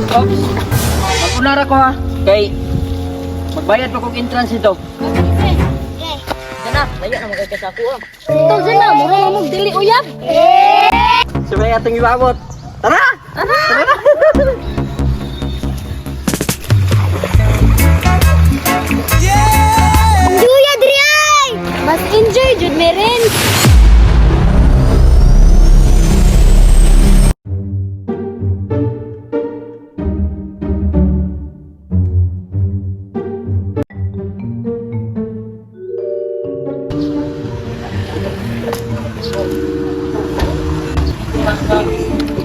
Oops. Mag-unara ko ha. Kay magbayad pa kong entrance ito. Kana, layo na magkay sa ako ah. Ito dyan na, mura mo magdili uyab. Sabay atong ibabot. Tara! Tara! Tara! Duya diri ay! Mas enjoy jud me rin.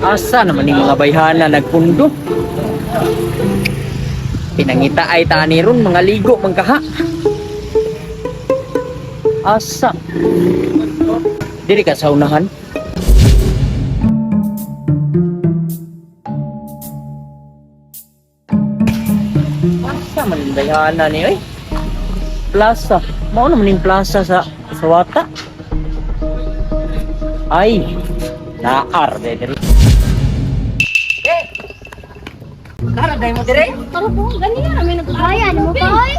Asa naman yung mga bayhana nagpundo? Pinangita ay tani ron mga ligo mangkaha. Asa? Diri ka sa unahan? Asa man yung bayhana ni oy? Plaza. Mao naman yung plaza sa Wata. Ay, naar diri. Tara, dahil mo dire. Tara po, ganyan namin nagbayan mo pa oy.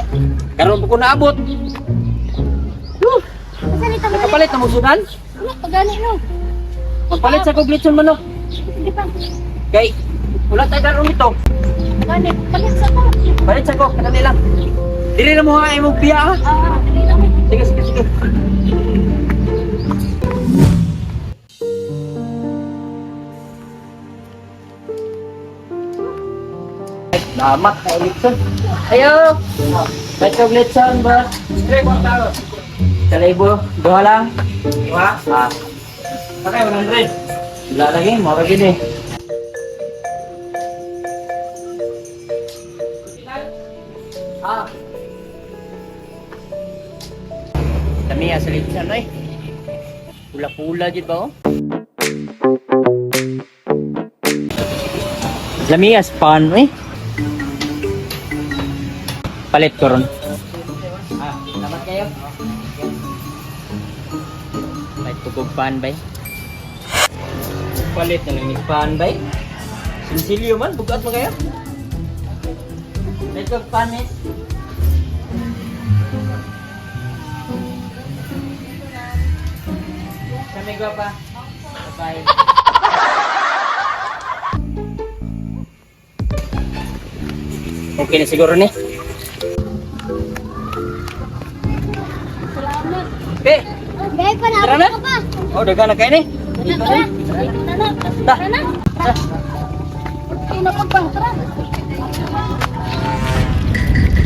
Karon po ko naabot. Asa ni tama? Nakapalit na mo sudan? Ano pagani no? Magpalit sa koglitson man no. Di pa. Kay, wala tayo daron ito. Gani, palit sa ko. Palit sa ko, kanali lang. Dili na mo ha, ay mong piya ha. Dili lang. Sige, sige, sige. Damat na ulikson. Ayo! May koglitson ba? Kalibo, duha lang. Duha? Ah. Pakay, 100. Wala lagi, mara gini. Ah. Dami sa litsan ay. Pula-pula jud ba oh? Lamias pan eh. Palit ko ron. Ah, salamat kayo. Palit ko kong pan bay. Palit na lang yung pan bay. Sinsilyo man, bugat mo kayo. Palit ko pan eh. Kami ko pa. Bye. Okay na siguro ni. Salamat. Be, Gay pa na Tara na. ako pa. oh dagan na kayo ni. Tara. Tara na. Okay na pa. Tara.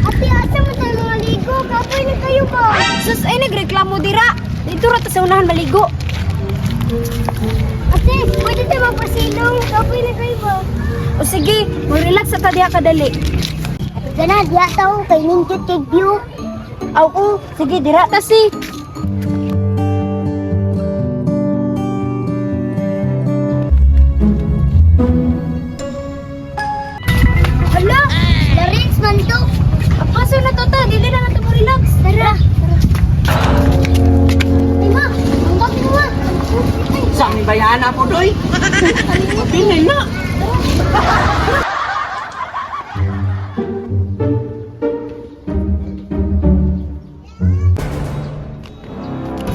Ate, asa mo tayo mga ligo? Kapoy na kayo ba? Sus, ay nagreklamo dira. Dito rata sa unahan maligo. Ate, pwede tayo magpasilong. Kapoy na kayo ba? O sige, mag-relax sa tadiha kadali. Gana, diya tao, kay ningkit kay view. Ako, sige, dira tasi. Hala, na-rinse man to. Apaso na to ta, dili na nato mo relax. Tara. Ay ma, ang bakit mo ma? Sa aming bayana po doy. Mapinay na.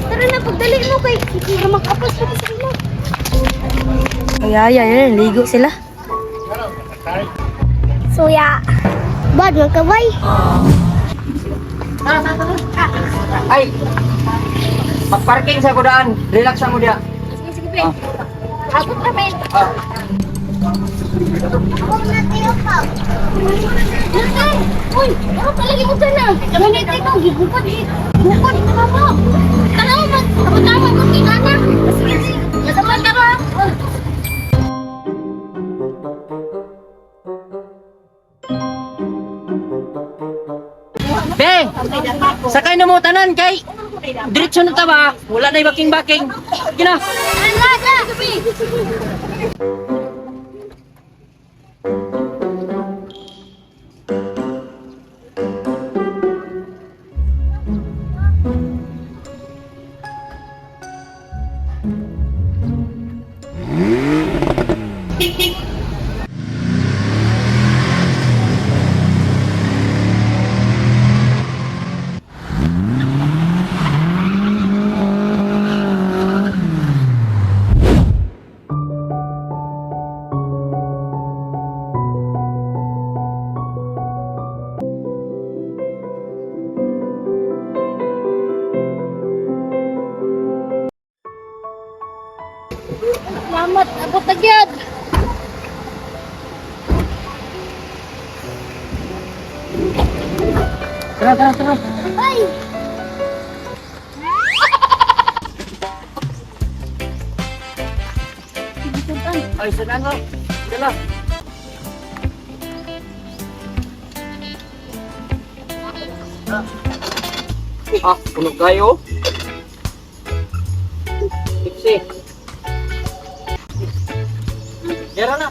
Tara na, pagdali mo kay Kira mag-apos pa sa ilo. Ay, ligo sila. Suya. Bad, magkabay. Ay, mag-parking sa kudaan. Relax mo dia. Sige, sige, pre. Abot kami. Ah. Ako na tayo pa. Uy, ako palagi mo na. Ganito ikaw, gigupod. Gigupod, mama. Tanaw, tama ko kinana. Sige, sige. Nasaman ka ba? Be, sakay na mo tanan kay. Diretso na ta ba? Wala na baking-baking. Gina. Ala, sabi. Salamat, abot na gyud. Tara. Ay! Ay, sana nga. Dala. Puno kayo. Tipsy. Dala na.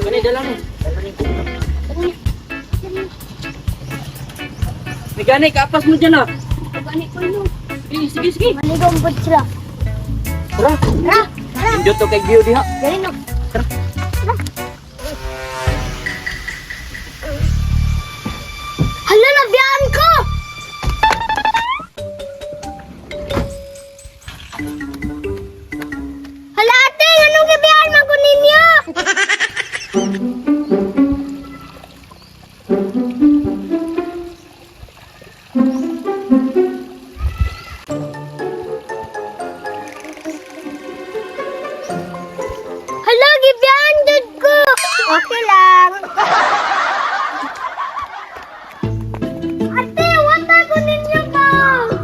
Gani, dala ni. Gani, kapas mo dyan ah. Gani ko no. Sige. Maligom po sila. Tara. Tara! Tara! Indot to kay view diha. Gani no. Tara! Hala, nabiyaan ko! Hala, ate! Anong gabiyaan mo ko ninyo? Hala, gibiyaan dud ko! Okay lang. Ate, wata ko ninyo ba?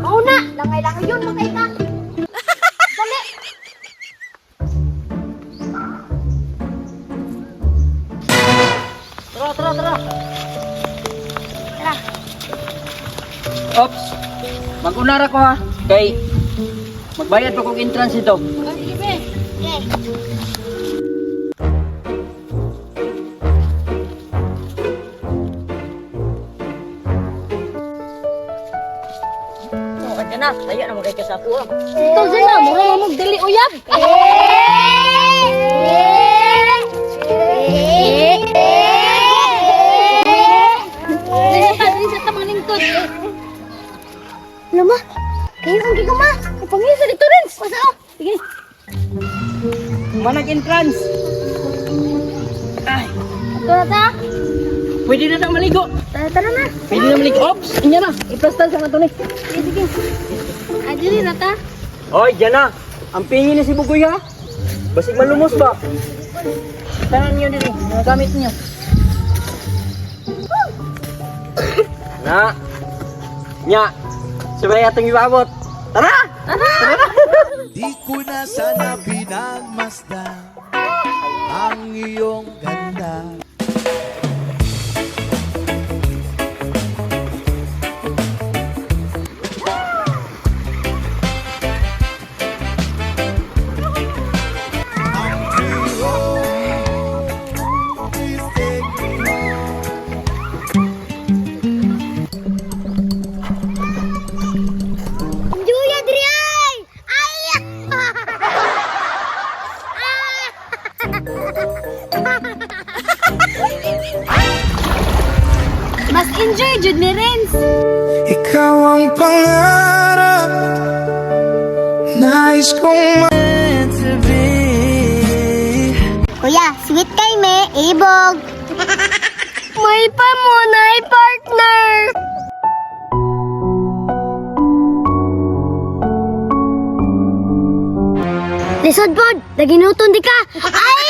Oo na, langay-langay yun, makita. Dali. Tara. Tara. Ops. Mag-unara ko ha. Kay magbayad pa kong entrance ito. Okay. Oh, andyan na. Daya na magkay kasapo ah. Ito dyan na, mura mo magdali uyab. Dali sa tamang lingkod. Lama, kayo ang gigama. Kapangin sa dito rin. Pasao. Sige. Manag entrance. Ay, Ito na ta. pwede na maligo. Tara na. Pwede na maligo. Ops, inya na. Iplastan sa nga to ni. Sige. Adili na ta. Hoy, dyan na. Ang pingin ni si Bugoy ha. Basig malumos ba? Tanan niyo diri. Mga gamit niyo. Na. Nya. Sabay atong ibaabot. Tara! Di ko na sana pinagmasdan ang iyong ganda. Ang tuyo, please take me home. Julia Driay! Ay! Mas enjoy jud ni Renz. Ikaw ang pangarap, nais kong meant to be. Kuya, sweet kay me, ibog. May pa mo na partner. Lisod pod, naginuton di ka. Ay!